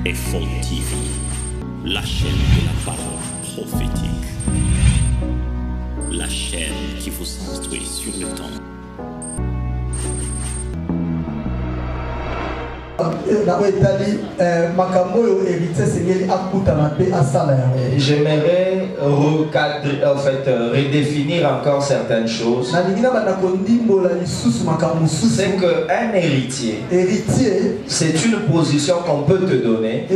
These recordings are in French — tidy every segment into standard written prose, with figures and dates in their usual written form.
Effort TV, la chaîne de la parole prophétique, la chaîne qui vous instruit sur le temps. J'aimerais recadrer, redéfinir encore certaines choses. C'est qu'un héritier, c'est une position qu'on peut te donner,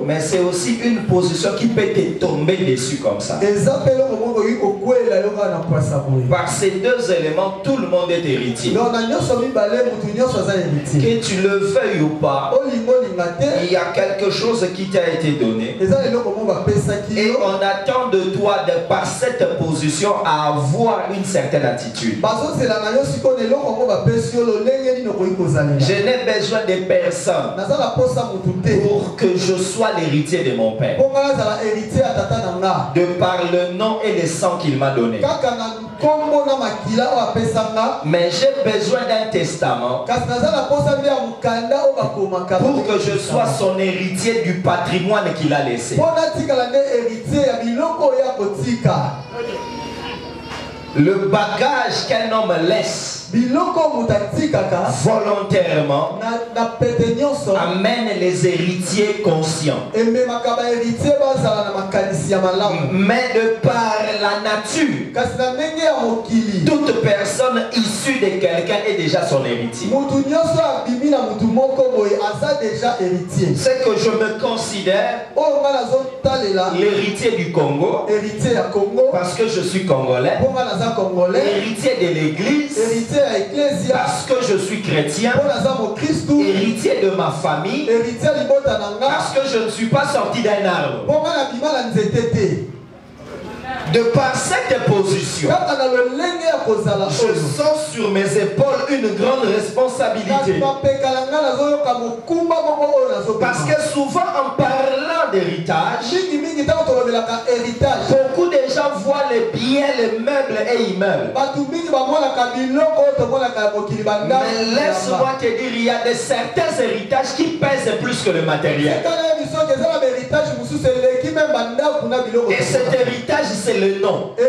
mais c'est aussi une position qui peut te tomber dessus comme ça. Par ces deux éléments, tout le monde est héritier. Que tu le veuilles ou pas, il y a quelque chose qui t'a été donné. Et on attend de toi, par cette position, à avoir une certaine attitude. Je n'ai besoin de personne pour que je sois l'héritier de mon père. De par le nom et le sang qu'il m'a donné. Mais j'ai besoin d'un testament pour que je sois son héritier du patrimoine qu'il a laissé. Le bagage qu'un homme laisse volontairement amène les héritiers conscients. Mais de par la nature, toute personne issue de quelqu'un est déjà son héritier. C'est que je me considère l'héritier du Congo parce que je suis congolais, héritier de l'église parce que je suis chrétien, héritier de ma famille parce que je ne suis pas sorti d'un arbre. De par cette position, je sens sur mes épaules une grande responsabilité. Parce que souvent en parlant d'héritage, beaucoup de gens voient les biens, les meubles et immeubles. Mais laisse-moi te dire, il y a de certains héritages qui pèsent plus que le matériel. Et cet héritage, c'est le nom. Un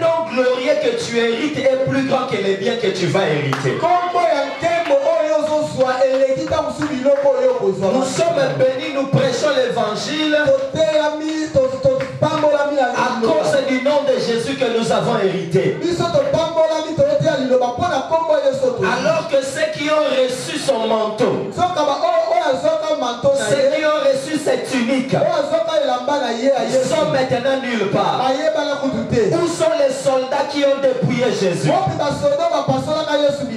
nom glorieux que tu hérites est plus grand que les biens que tu vas hériter. Nous sommes bénis, nous prêchons l'évangile à cause du nom de Jésus que nous avons hérité. Alors que ceux qui ont reçu son manteau, ceux qui ont reçu cette tunique, sont maintenant nulle part. Où sont les soldats qui ont dépouillé Jésus?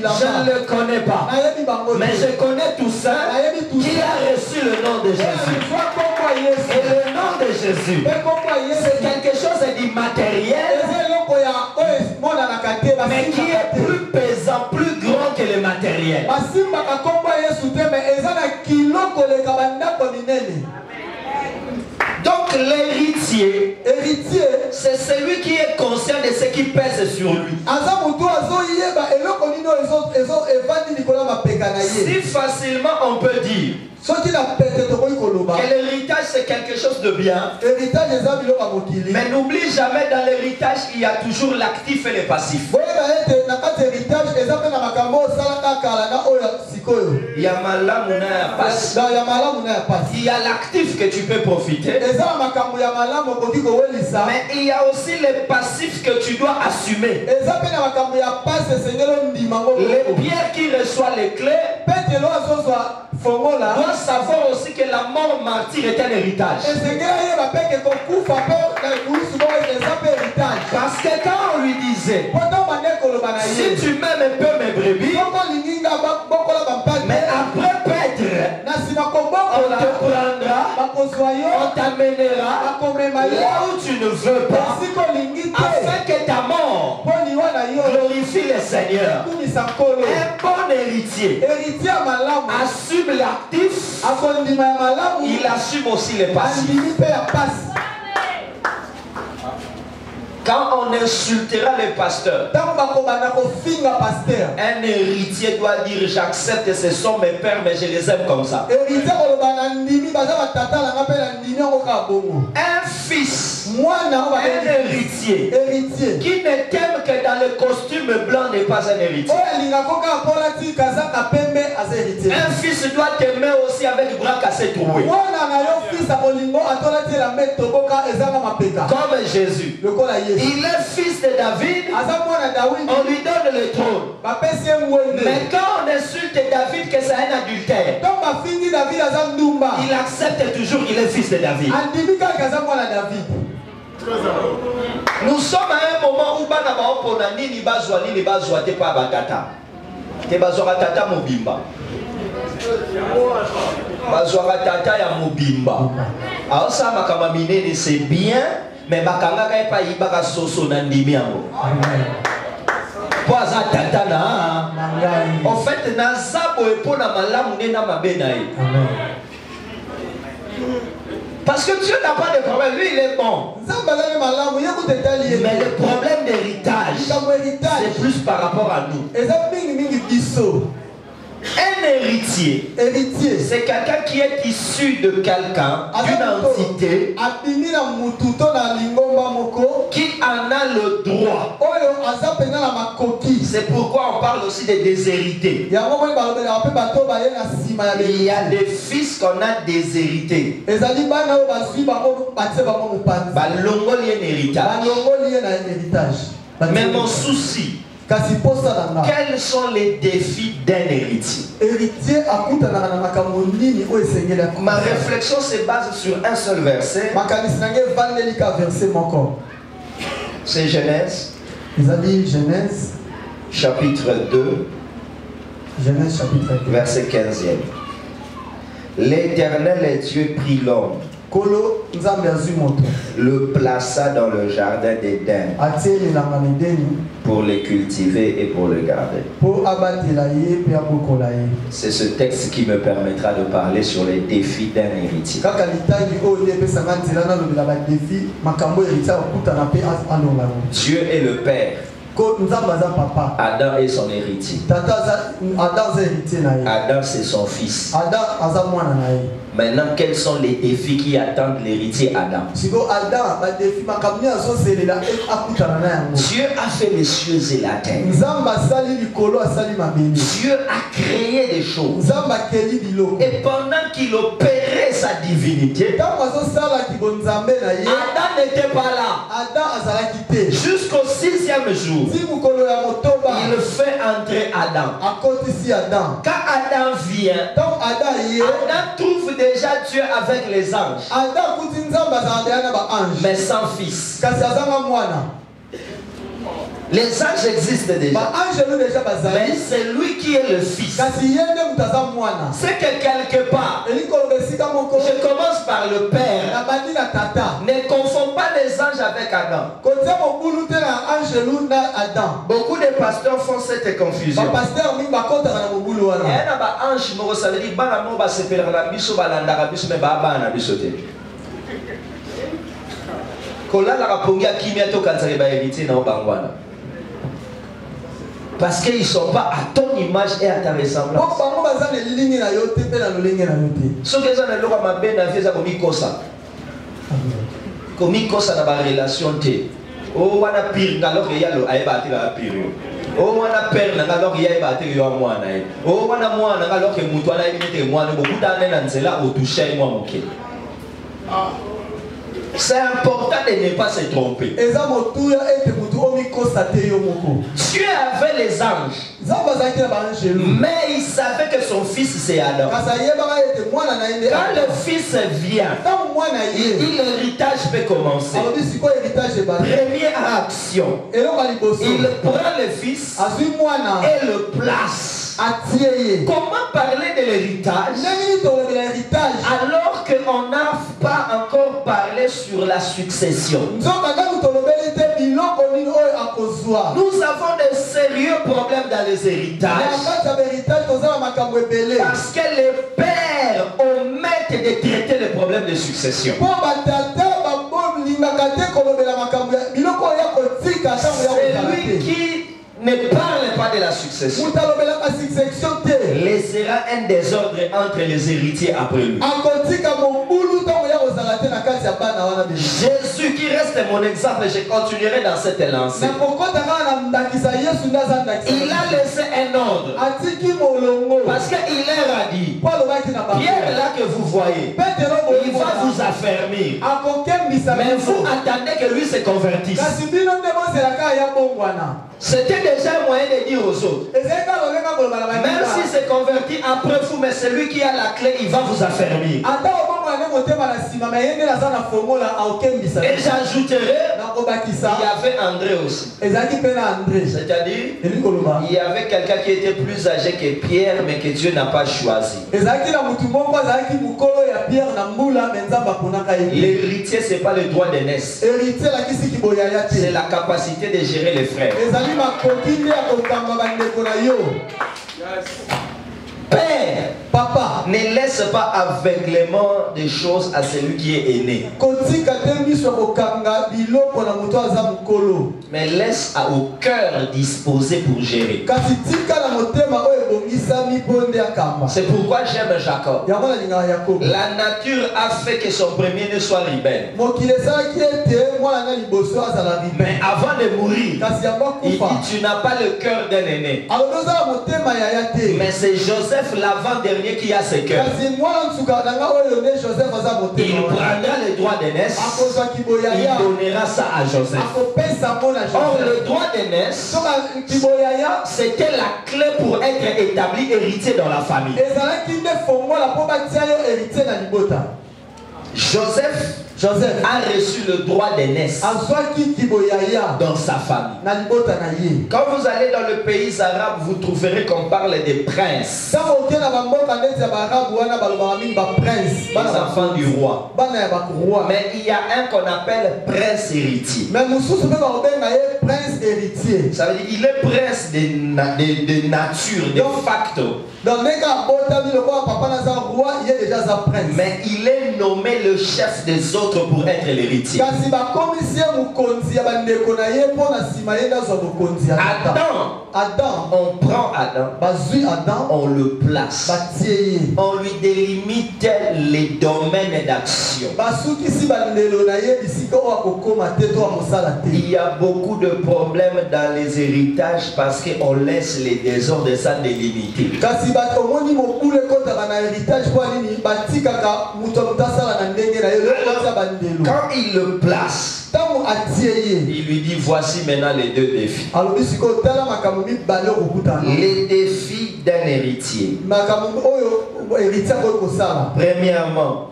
Je ne le connais pas, mais je connais tout ça qui a reçu le nom de Jésus. Et le nom de Jésus, c'est quelque chose d'immatériel, mais qui est plus pesant, plus grand que le matériel. Donc l'héritier, c'est celui qui est conscient de ce qui pèse sur lui. Si facilement on peut dire que l'héritage c'est quelque chose de bien, mais n'oublie jamais, dans l'héritage il y a toujours l'actif et le passif. Il y a il y a l'actif que tu peux profiter, mais il y a aussi les passifs que tu dois assumer. Les pierres qui reçoivent les clés doivent savoir aussi que la mort martyre est un héritage. Parce que quand on lui disait, si tu m'aimes un peu mes brebis, mais après Petre, on te prendra, on t'amènera là où tu ne veux pas, afin que ta mort glorifie le Seigneur. Un bon héritier assume l'actif, il assume aussi les passifs. Quand on insultera le pasteur, un héritier doit dire j'accepte, ce sont mes pères mais je les aime comme ça. Un fils, un héritier qui ne t'aime que dans le costume blanc n'est pas un héritier. Un fils doit t'aimer aussi avec le bras cassé troué. Comme Jésus. Il est fils de David, on lui donne le trône. Mais quand on insulte David que c'est un adultère, il accepte toujours qu'il est fils de David. Nous sommes à un moment où c'est bien, mais bakanga kay pa ibaka soso na ndimi yango. Poza tata na. En fait na zabo epona malamu nena mabena ye. Parce que Dieu n'a pas de problème, lui il est bon. Mais le problème d'héritage, c'est plus par rapport à nous. Un héritier, c'est quelqu'un qui est issu de quelqu'un, d'une entité, qui en a le droit. C'est pourquoi on parle aussi des déshérités. Il y a des fils qu'on a déshérités. Mais mon souci, quels sont les défis d'un héritier? Ma réflexion se base sur un seul verset. C'est Genèse. Chapitre 2. Genèse chapitre 2. Verset 15e. L'Éternel Dieu prit l'homme, le plaça dans le jardin d'Éden pour le cultiver et pour le garder. C'est ce texte qui me permettra de parler sur les défis d'un héritier. Dieu est le Père. Adam est son héritier. Adam c'est son fils. Maintenant, quels sont les défis qui attendent l'héritier Adam? Dieu a fait les cieux et la terre. Dieu a créé des choses. Et pendant qu'il opérait sa divinité, Adam n'était pas là. Jusqu'au 6e jour, il fait entrer Adam. Quand Adam vient, Adam trouve déjà Dieu avec les anges, mais sans fils. Les anges existent déjà, mais c'est lui qui est le fils. C'est que quelque part, je commence par le Père. Ne confonds pas les anges avec Adam. Beaucoup de pasteurs font cette confusion. Parce qu'ils ne sont pas à ton image et à ta ressemblance. Ce que ça ne l'a pas bien fait, ça comme ça. Comme ça dans la relation te. Oh, on a pire alors qu'il y a le aïbati la pire. Oh, on a peur alors qu'il y a aïbati yo moi na. Oh, on a moi alors que mutuana imite moi beaucoup d'années dans cela au toucher moi moké. C'est important de ne pas se tromper. Dieu avait les anges, mais il savait que son fils c'est Adam. Quand le fils vient, l'héritage peut commencer. Première action, il prend le fils et le place. Comment parler de l'héritage alors qu'on n'a pas encore parlé sur la succession? Nous avons de sérieux problèmes dans les héritages parce que les pères omettent de traiter les problèmes de succession. ne parle pas de la succession. Laissera un désordre entre les héritiers après lui. Jésus qui reste mon exemple, je continuerai dans cette lancée. Il a laissé un ordre. Parce qu'il leur a dit, Pierre là que vous voyez, il va vous affermir. Mais vous attendez que lui se convertisse. C'était déjà un moyen de dire aux autres, même s'il se convertit après vous, mais celui qui a la clé, il va vous affermir. Et j'ajouterai, il y avait André aussi. C'est-à-dire, il y avait quelqu'un qui était plus âgé que Pierre, mais que Dieu n'a pas choisi. L'héritier, ce n'est pas le droit d'aînesse. C'est la capacité de gérer les frères. Père, papa, ne laisse pas aveuglément des choses à celui qui est aîné. Mais laisse au cœur disposé pour gérer. C'est pourquoi j'aime Jacob. La nature a fait que son premier-né soit rebelle. Mais avant de mourir, il dit, tu n'as pas le cœur d'un aîné. Mais c'est Joseph l'avant-dernier qui a ce cœur. Il prendra le droit d'aînesse, il donnera ça à Joseph. Or, le droit d'aînesse, c'était la clé pour être établi héritier dans la famille. Joseph a reçu le droit d'aînesse dans sa famille. Quand vous allez dans le pays arabe, vous trouverez qu'on parle des princes, les enfants du roi. Mais il y a un qu'on appelle prince héritier. Ça veut dire qu'il est prince de nature, de facto. Mais il est nommé le chef des autres pour être l'héritier. Adam, on prend Adam, on le place, on lui délimite les domaines d'action. Il y a beaucoup de problèmes dans les héritages parce qu'on laisse les désordres sans délimiter. Quand il le place, il lui dit, voici maintenant les deux défis. Les défis d'un héritier. Premièrement,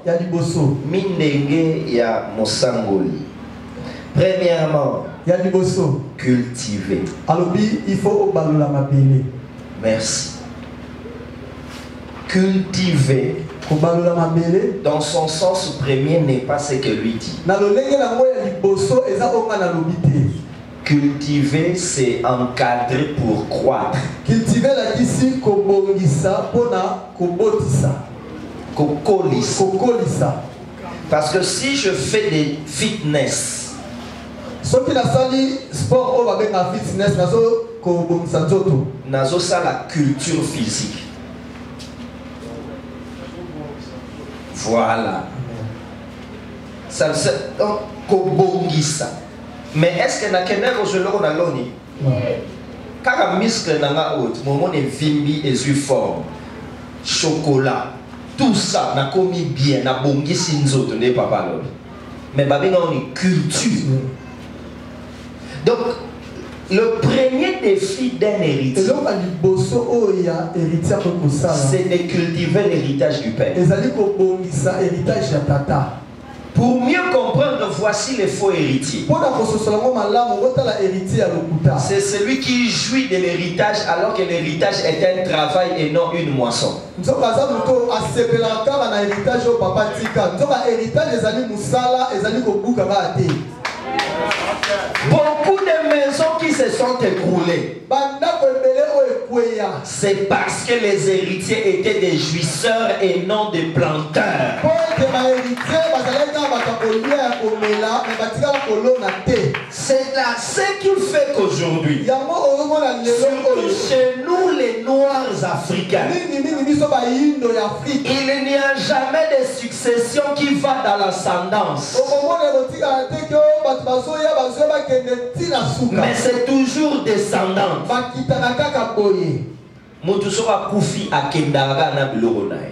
Mindenge ya Mosangoli. Premièrement, cultiver. Merci. Cultiver, dans son sens premier, n'est pas ce que lui dit. Cultiver, c'est encadrer pour croître. Parce que si je fais des fitness, nazo ça la culture physique. Voilà. Ça donc kobongisa. Mais est-ce que na kenero je l'on a loni? Car un muscle n'a haute, moment est vimbi et forme. Chocolat. Tout ça n'a commis bien, n'a bongisi nzoto n'est pas valable. Mais babé on est culture. Donc le premier défi d'un héritier, c'est de cultiver l'héritage du père. Pour mieux comprendre, voici les faux héritiers. C'est celui qui jouit de l'héritage alors que l'héritage est un travail et non une moisson. Beaucoup de maisons qui se sont écroulées, c'est parce que les héritiers étaient des jouisseurs et non des planteurs. C'est là ce qui fait qu'aujourd'hui, surtout chez nous les Noirs africains, il n'y a jamais de succession qui va dans l'ascendance. Mais c'est toujours descendant. Mutu soka kufi akendanga na biloko na ye.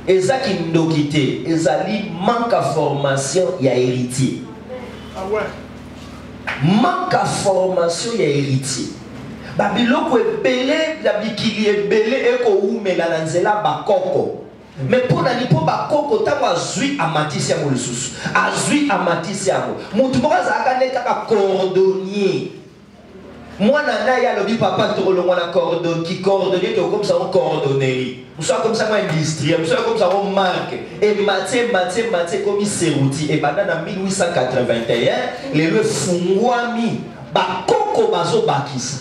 Ezaki ndokite, ezali manque à formation ya héritier. Ah ouais. Manque à formation ya héritier. Ba biloko ebele, la bikili ebele eko umela na nzela bakoko. Mais pour la lipo bakoko tango azui amatisi ya molisusu. Azui amatisi ya mo. Mutu moko azaka ne kaka cordonnier. Moi, nana ya lobi papa tolo mwana cordon qui coordonné to comme ça on coordonnerie. Nous sommes comme ça un industriel, nous sommes comme ça on marque et maté comme Serouti et banana 1881 les le fungwami ba koko bazo bakisa.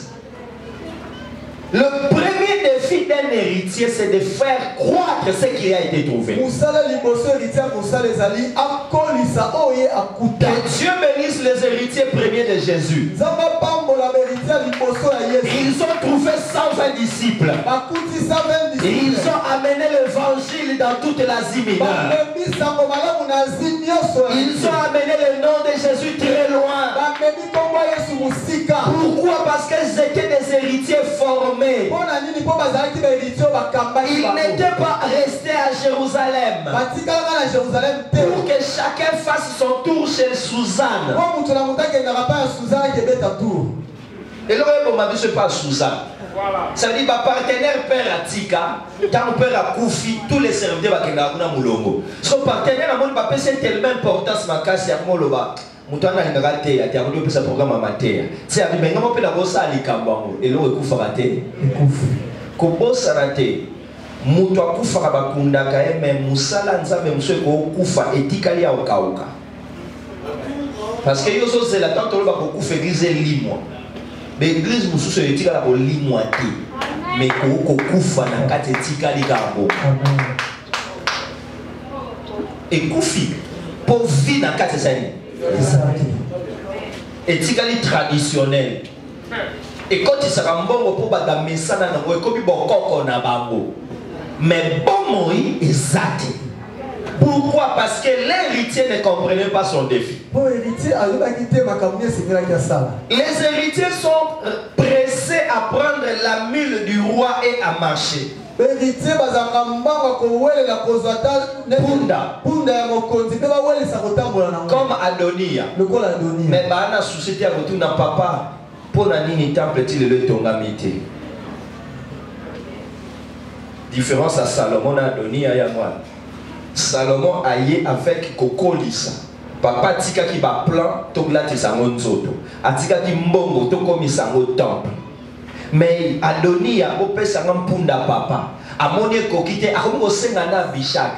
Le premier défi d'un héritier, c'est de faire croître ce qui a été trouvé. Que Dieu bénisse les héritiers premiers de Jésus. Ils ont trouvé 120 disciples. Ils ont amené l'évangile dans toute l'Asie mineure. Ils ont amené le nom de Jésus très loin. Pourquoi? Parce qu'ils étaient des héritiers formés. Ils n'étaient pas restés à Jérusalem pour que chacun fasse son tour chez Suzanne. Et le rêve m'a dit c'est pas Suzanne. Ça veut dire que partenaire père à Tika, quand père à Koufi, tous les serviteurs qui ont Moulongo. Son partenaire à mon papa c'est tellement important ce matin c'est à Moloba. Mutana ngate ya tiarudio pesa programme amateur. C'est à dire mais comment peut la bossa ali kambango et l'eau ekufa raté. Ko bossa raté. Mutu akufa bakunda ka mais musala nzambe mso ko kufa etikali ya okauka. Parce que yo so c'est la tant to ba ko kufa église limwa. L'église mususu etikala ko limwa ti. Mais ko kufa na kate etikali ka bo. Et kufi pour vie dans kate sani. Etikali traditionnel. Et quand il sera bon pour bada mesana na ko bi bokoko na bango. Mais bon mori exact. Pourquoi? Parce que l'héritier ne comprenait pas son défi. Les héritiers sont pressés à prendre la mule du roi et à marcher. Comme Adonia. Mais bana société a retourné na papa pour na nini temple ti le tongamite. Différence à Salomon Adonia ya moi. Salomon aye avec Kokolisa. Papa tika ki ba plan to glati sango nzoto. Atika ki mbongo to komi sango temple. Mais Adonia ope sango mpunda papa. Amoni kokite akongo senga na Bishak.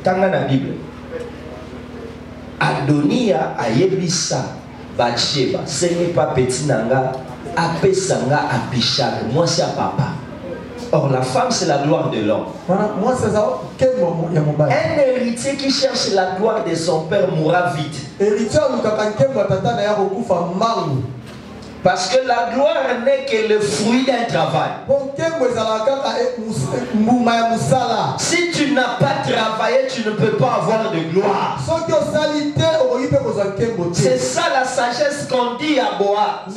Tanga na Bible. Adonia ayebisa Bathsheba, ce n'est pas petit nanga, apesanga Abishag, moi c'est à papa. Or la femme c'est la gloire de l'homme. Un héritier qui cherche la gloire de son père mourra vite. Parce que la gloire n'est que le fruit d'un travail. Si tu n'as pas travaillé, tu ne peux pas avoir de gloire. C'est ça la sagesse qu'on dit à Boaz.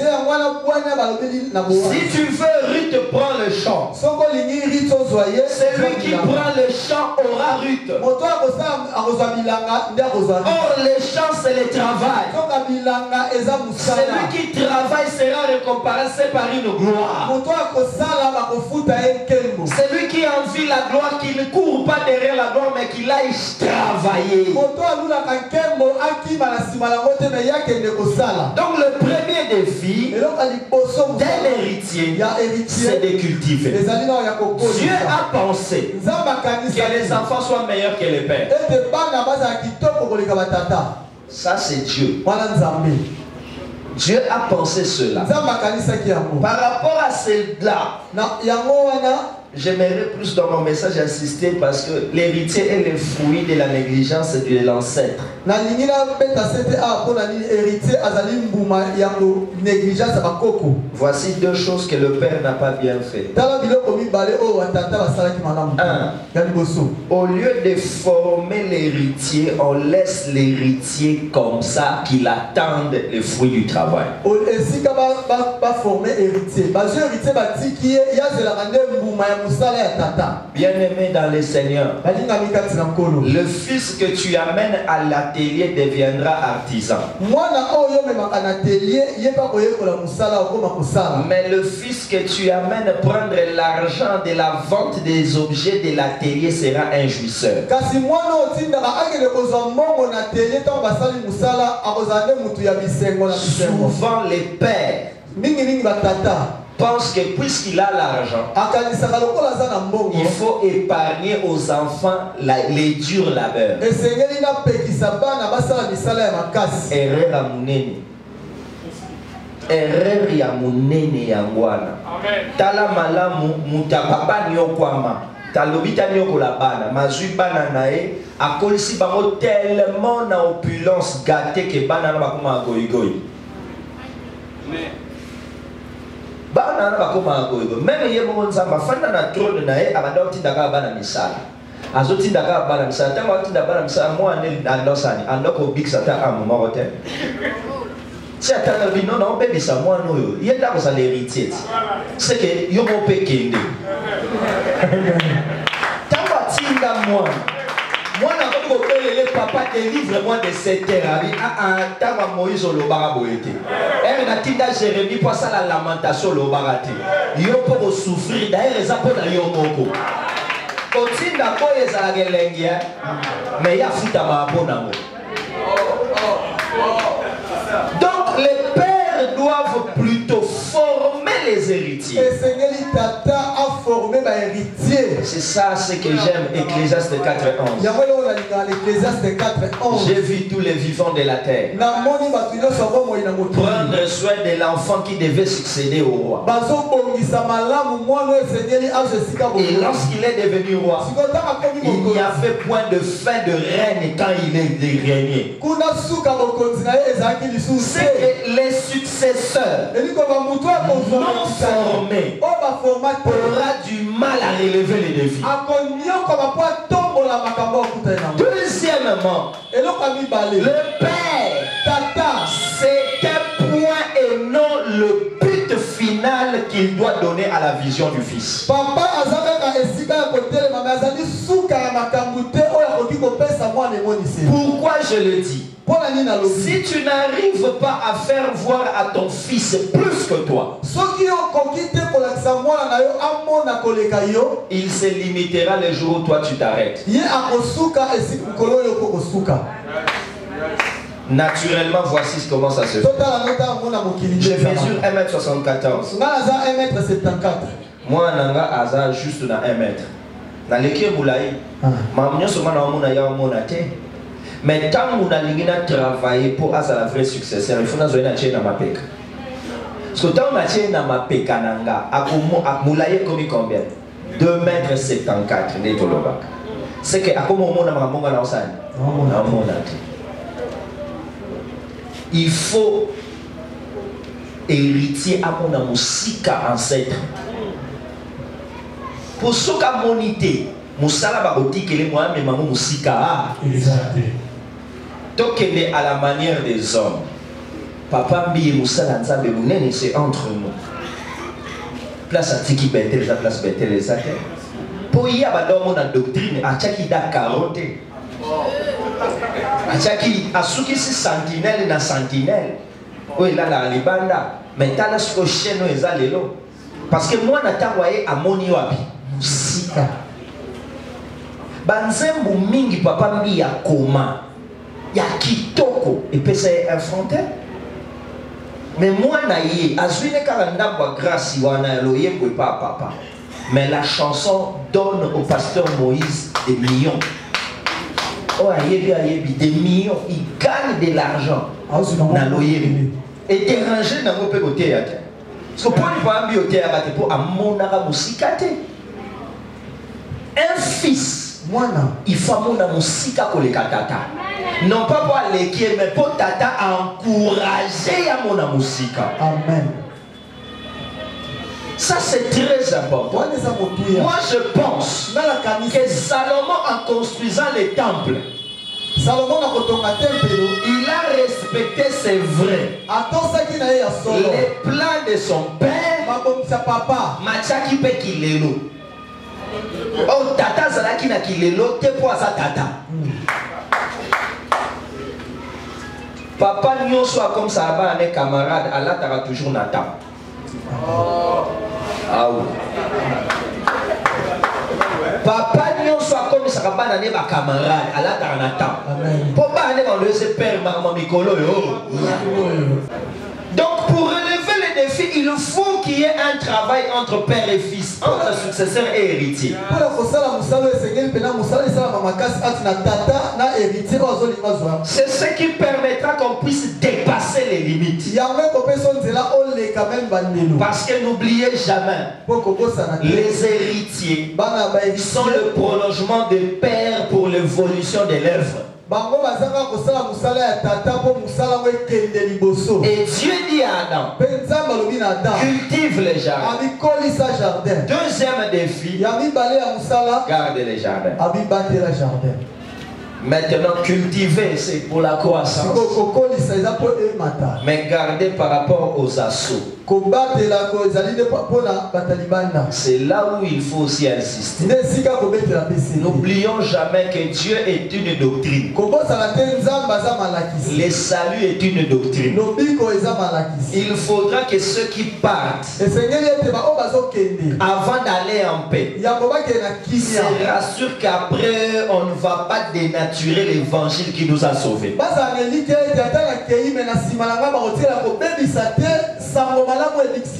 Si tu veux, Ruth prend le champ. Celui qui prend le champ aura Ruth. Or, le champ, c'est le travail. Celui qui travaille sera récompensé par une gloire. Celui qui envie la gloire, qui ne court pas derrière la gloire, mais qui aille travailler. Donc le premier défi d'un héritier, c'est de cultiver. Dieu a pensé que les enfants soient meilleurs que les pères. Ça c'est Dieu. Dieu a pensé cela. Par rapport à cela, j'aimerais plus dans mon message insister parce que l'héritier est le fruit de la négligence de l'ancêtre. Voici deux choses que le père n'a pas bien fait. Un, au lieu de former l'héritier, on laisse l'héritier comme ça qu'il attende le fruit du travail. Bien-aimé dans le Seigneur, le fils que tu amènes à l'atelier deviendra artisan. Mais le fils que tu amènes prendre l'argent de la vente des objets de l'atelier sera un jouisseur. Souvent les pères pense que puisqu'il a l'argent, il faut épargner aux enfants les durs labeurs. Erreur à munene. Erreur ya munene ya ngwana. Tala malamu mutababa nyokwama. Talobita nyokola bana. Mazui bana nae. Akolisi bango tellement na opulence gâté que bana na bakuma goigoi. Bana na bakoma goigo même yebo nzamba fanda na trône na ye abanda utindaka bana misala azotindaka bana misala tango utinda bana misala mo ane andosani andoko big sata amu morote si atanga bino na obebisa mo ano yo yenda ko sa l'héritier c'est que yo mo pekende tango atinda mo moi, je vais papa délivre-moi de cette terre. Tant Moïse au Lobaraboété. Elle n'a pas Jérémie pour ça la lamentation au Lobaraté. Yo pour souffrir d'ailleurs les apôtres dans Yomoko. Continue d'abord les Alagelengia, mais il y a foutu ma bonne amour. Donc les pères doivent plutôt former les héritiers. C'est ça ce que j'aime, Ecclésiaste 4:11. J'ai vu tous les vivants de la terre prendre soin de l'enfant qui devait succéder au roi. Et lorsqu'il est devenu roi, il n'y avait point de fin de règne quand il est régné. C'est que les successeurs non formés aura du mal à relever les défis. Deuxièmement, le père, c'est un point et non le but final qu'il doit donner à la vision du fils. Pourquoi je le dis? Si tu n'arrives pas à faire voir à ton fils plus que toi, il se limitera le jour où toi tu t'arrêtes. Naturellement, voici comment ça se fait. Je mesure 1m74. Moi, Nanga Aza juste dans 1 mètre. Dans l'équipe Boulaï, mais tant que nous avons travaillé pour avoir la vraie successeur, il faut que nous ayons ma peka. Parce que tant que nous avons ma peka, Moulaye comme combien? 2m74. C'est que il faut héritier à mon amousika ancêtre. Pour ce qu'a monité, Moussala Bagoti que les moyens mais maman Moussika. Donc elle est à la manière des hommes. Papa Mbi Moussala Nzambe Mounene c'est entre nous. Place à Tiki Betel, la place Betel les athées. Pour y avoir mon doctrine, à Tchaki da carotte. À Tchaki, à Souki si sentinelle na sentinelle. Oui là la libanda. Mais t'as la scochée no ezalelo. Parce que moi n'attendais à mon wapi. Sika. Banzembu mingi papa Mbi ya koma. Ya kitoko. Et puis c'est infronté. Mais moi naïe, azwine karanda kwa grâce wana loye kwe pas papa. Mais la chanson donne au pasteur Moïse des millions. Oh ayebi des millions, il gagne de l'argent. Na loye. Et déranger na mope côté ya. Parce que pour ne pas ambi au théâtre pour amonaka musikate. Un fils, il faut mon musika koleka tata. Non pas pour aller mais pour tata encourager à mon musika. Amen. Ça c'est très important. Moi je pense que Salomon en construisant les temples, il a respecté, c'est vrai, les plans de son père. Machaki pe kilelo. Oh tata zalaki na kilelo te po sa tata. Papa nyo soit comme ça ba mes camarades, Allah t'aura toujours nata. Ah oui. Papa nyo soit comme ça ba na ne ba camarade, Allah t'aura nata. Amen. Papa ne ba le se père maman mikolo yo. Donc pour relever les défis, il faut qu'il y ait un travail entre père et fils, entre successeur et héritier. C'est ce qui permettra qu'on puisse dépasser les limites. Parce que n'oubliez jamais, les héritiers sont le prolongement de père pour l'évolution de l'œuvre. Et Dieu dit à Adam, cultive les jardins. Deuxième défi, garde les jardins. Maintenant, cultiver, c'est pour la croissance. Mais garder par rapport aux assauts. C'est là où il faut aussi insister. N'oublions jamais que Dieu est une doctrine. Le salut est une doctrine. Il faudra que ceux qui partent, avant d'aller en paix, se rassurent qu'après on ne va pas dénaturer l'évangile qui nous a sauvés.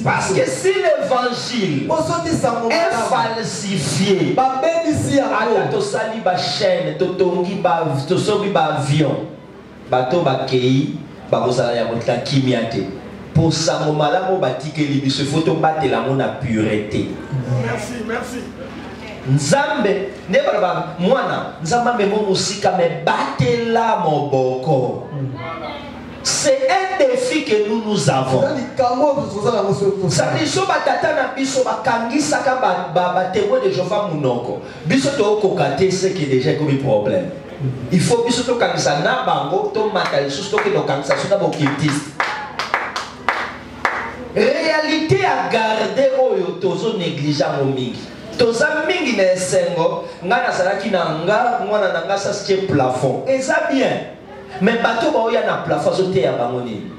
Parce que si l'évangile est falsifié, chaîne, avion, bateau bakei, pour ça, il faut battre la pureté. Merci, merci. Nzambe nebala mwana nzambe mo musika me batela moboko. C'est un défi que nous avons. Ça dit so batata na biso bakangisa ka ba témoin de Jéhovah munoko. Biso to kokate ce qui est déjà comme problème. Il faut biso to kangisa na bango to matali so to ke do kangisa so na bokitiste. Réalité à garder oyo tozo négligeant mingi. Toza mingi na esengo ngana salaki na nga mwana na nga sa stie plafond. Eza bien. Mais bato ba oya na plafond so te ya bango nini.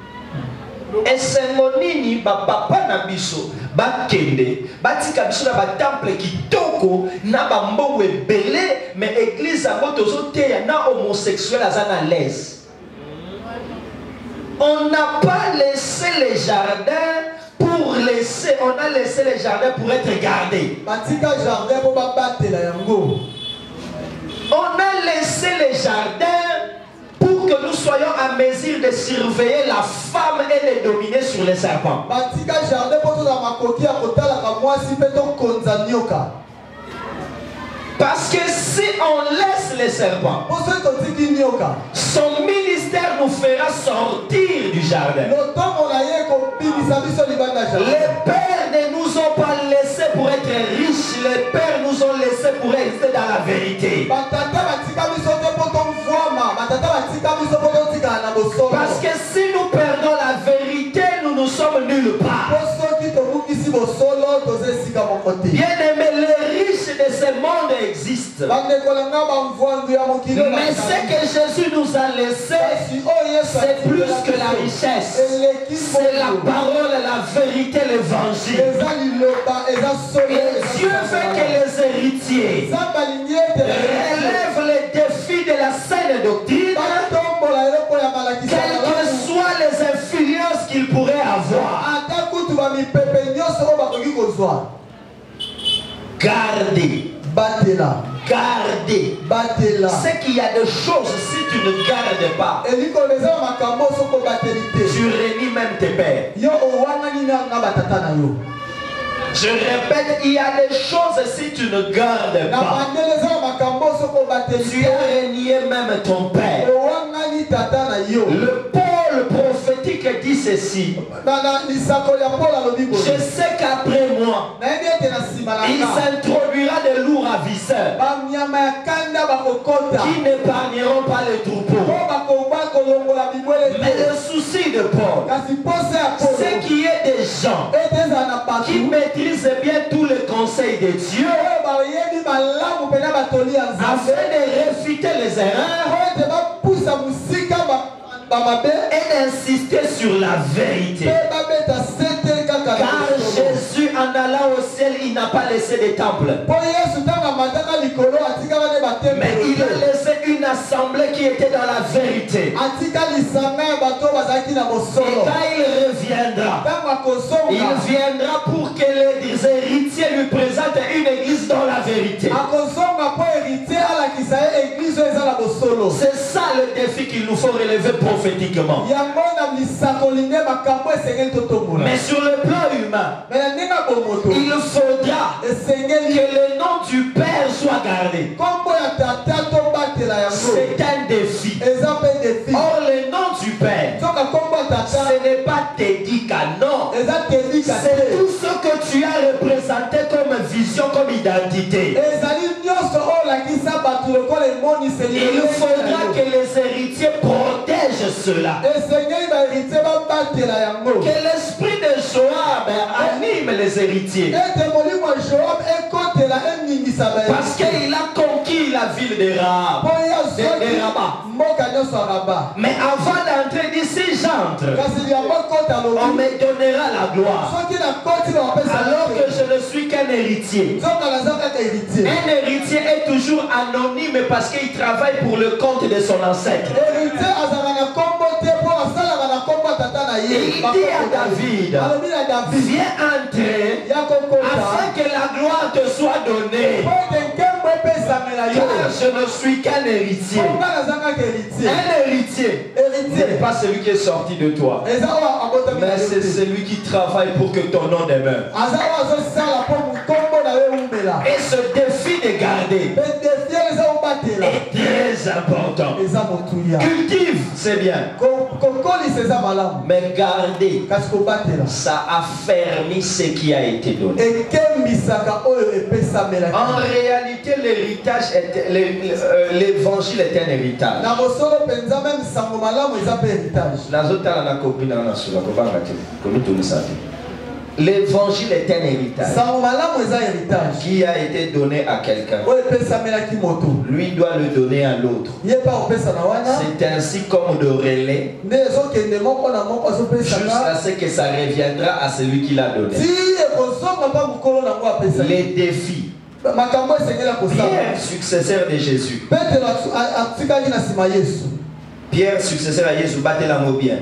Esengo nini ba papa na biso ba kende batika biso na ba temple kitoko na ba mbongo ebele mais église yango tozo te ya na homosexuel azana l'aise. On n'a pas laissé les jardins pour laisser, on a laissé les jardins pour être gardés. On a laissé les jardins pour que nous soyons à mesure de surveiller la femme et de dominer sur les serpents. Parce que si on laisse les serpents, son ministère nous fera sortir du jardin. Les pères ne nous ont pas laissés pour être riches, les pères nous ont laissés pour rester dans la vérité. Parce que si nous perdons la vérité, nous ne sommes nulle part. Bien aimé, les riches de ce monde existent. Mais ce que Jésus nous a laissé, c'est plus que la richesse. C'est la parole, la vérité, l'évangile. Et Dieu veut que les héritiers relèvent les défis de la saine doctrine, quelles que soient les influences qu'ils pourraient avoir. Gardez. Gardez. C'est qu'il y a des choses, si tu ne gardes pas, tu réunis même tes pères. Je répète, il y a des choses si tu ne gardes pas. Tu as renié même ton père. Le Paul prophétique dit ceci. Je sais qu'après moi, il s'introduira des lourds ravisseurs qui n'épargneront pas les troupeaux. Mais le souci de Paul, c'est qu'il y ait des gens qui maîtrisent bien tous les conseils de Dieu afin de réfuter les erreurs et d'insister sur la vérité. Car Jésus, en allant au ciel, il n'a pas laissé des temples. Mais il a laissé une assemblée qui était dans la vérité. Et quand il viendra pour que les héritiers lui présentent une église dans la vérité. C'est ça le défi qu'il nous faut relever prophétiquement. Mais sur le plan humain, il faudra que le nom du Père soit gardé. C'est un défi. Or, le nom du Père, ce n'est pas Tédika, non. C'est tout ce que tu as représenté comme vision, comme identité. Il faudra que les héritiers protègent cela. Que l'esprit de Joab anime les héritiers. Parce qu'il a conquis la ville de Rabat. Mais avant d'entrer d'ici, j'entre. On me donnera la gloire. Alors que je ne suis qu'un héritier. Un héritier est toujours anonyme parce qu'il travaille pour le compte de son ancêtre. Il dit à David, viens entrer afin que la gloire te soit donnée. Car je ne suis qu'un héritier. Un héritier n'est pas celui qui est sorti de toi, mais c'est celui qui travaille pour que ton nom demeure. Et ce défi de garder est très important. Cultive, c'est bien. Mais garder, ça affermit ce qui a été donné. En réalité, l'héritage, l'évangile est un héritage. L'évangile est un héritage qui a été donné à quelqu'un. Lui doit le donner à l'autre. C'est ainsi comme de relais jusqu'à ce que ça reviendra à celui qui l'a donné. Les défis. Pierre, successeur de Jésus. Pierre, successeur à Jésus, battez la mot bien.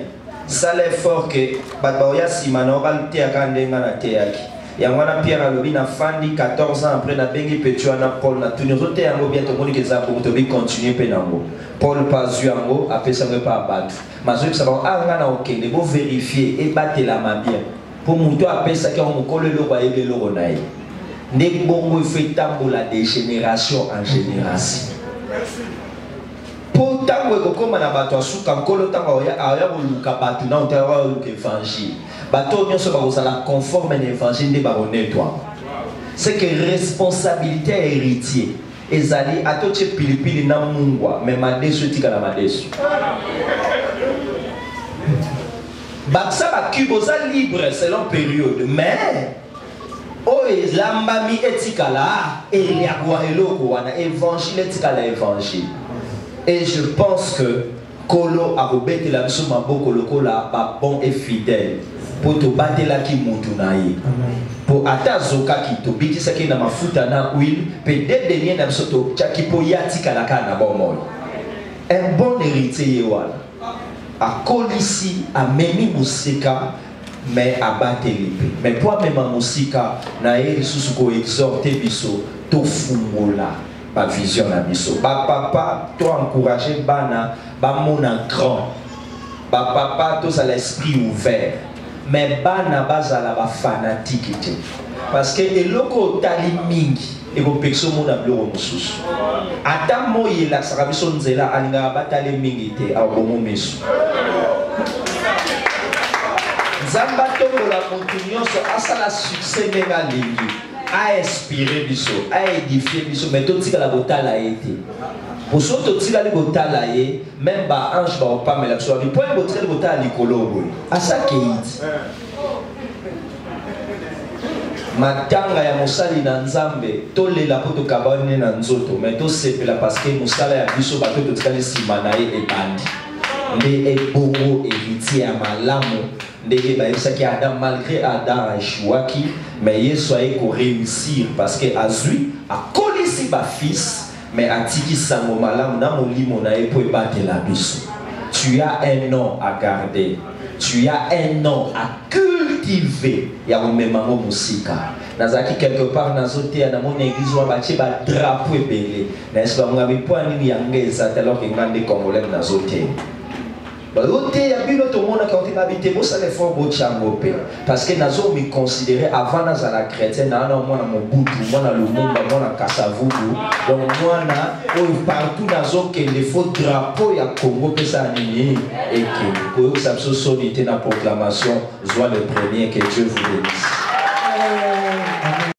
Ça l'est fort que Batbaoya Simano va le théâtre na théâtre. Et à moi Pierre a levé na fandi 14 ans après na bengi Petro na Paul na tout nous autres en bien tout le monde qui ça pour te continuer penango. Paul pas eu en haut après ça ne pas battre. Mais je ça va ah na OK, de vous vérifier et battre la main bien. Pour monter après ça que on colle le ba et le ronaï. Né bongo fait tambola de génération en génération. Tango ekokoma na bato asuka nkolo tango aya koluka bato na otala koluka évangile bato nyonso bakozala conforme na évangile nde bakonetwa. C'est que responsabilité ya héritier ezali atotie pilipili na mungwa me madeso etikala madeso bakisa bakibo oza libre selon période mais oyo elambami etikala eliakwa eloko wana évangile etikala évangile. Et je pense que Kolo a rebêté la mission Maboko Lokola bon et fidèle pour te battre la qui montunaï pour atazoka qui to biti saki na mafuta na huile peut-être dernier na soto chaki po yati kalaka na bomol un bon héritier wala a kolisi a memi musika mais a battre l'épée mais pour même musika na eri susu ko exhorter biso to fungola ba vision na biso ba papa to encourager bana ba mona grand ba papa to ça l'esprit ouvert mais bana bazala ba fanatique te parce que eloko tali mingi eko pekso mona bloko mususu ata moye la sarabiso nzela alinga batale mingi te abomo mesu Zamba tombola mutu nyonso asala succès ndenga lingi a inspiré biso a édifié biso mais totika la botala été pour so totika la botala ye même ba ange ba opamela biso bi point botre botala likolo boy asa keiti matanga ya mosali na nzambe tolela po tokabane na nzoto mais tosepela parce que mosala ya biso bato totikali nsima na ye ebandi nde ebongo héritier ya malamu ndenge bayebisaki Adam malgré Adam aéchouaki mais yesu aye koréussir parce que azwi akolisi bafils mais atiki sango malamu na molimo na ye po ebatela biso. Tu as un nom à garder, tu as un nom à cultiver. Ya momemango musika nazaki quelque part nazotea na mon église wa bache ba drapeau ebele na esba ngabi point nini yangeza alors que ngande congolais nazotea Balote ya bino to mona quand il habite bo ça les font bo chango pe parce que nazo me considérer avant na la chrétien na mona mobutu mona lumumba mona kasavudu donc mona partout nazo que les faux drapeau ya Congo pe ça nini et que ko ça solité na proclamation soit le premier que Dieu vous bénisse.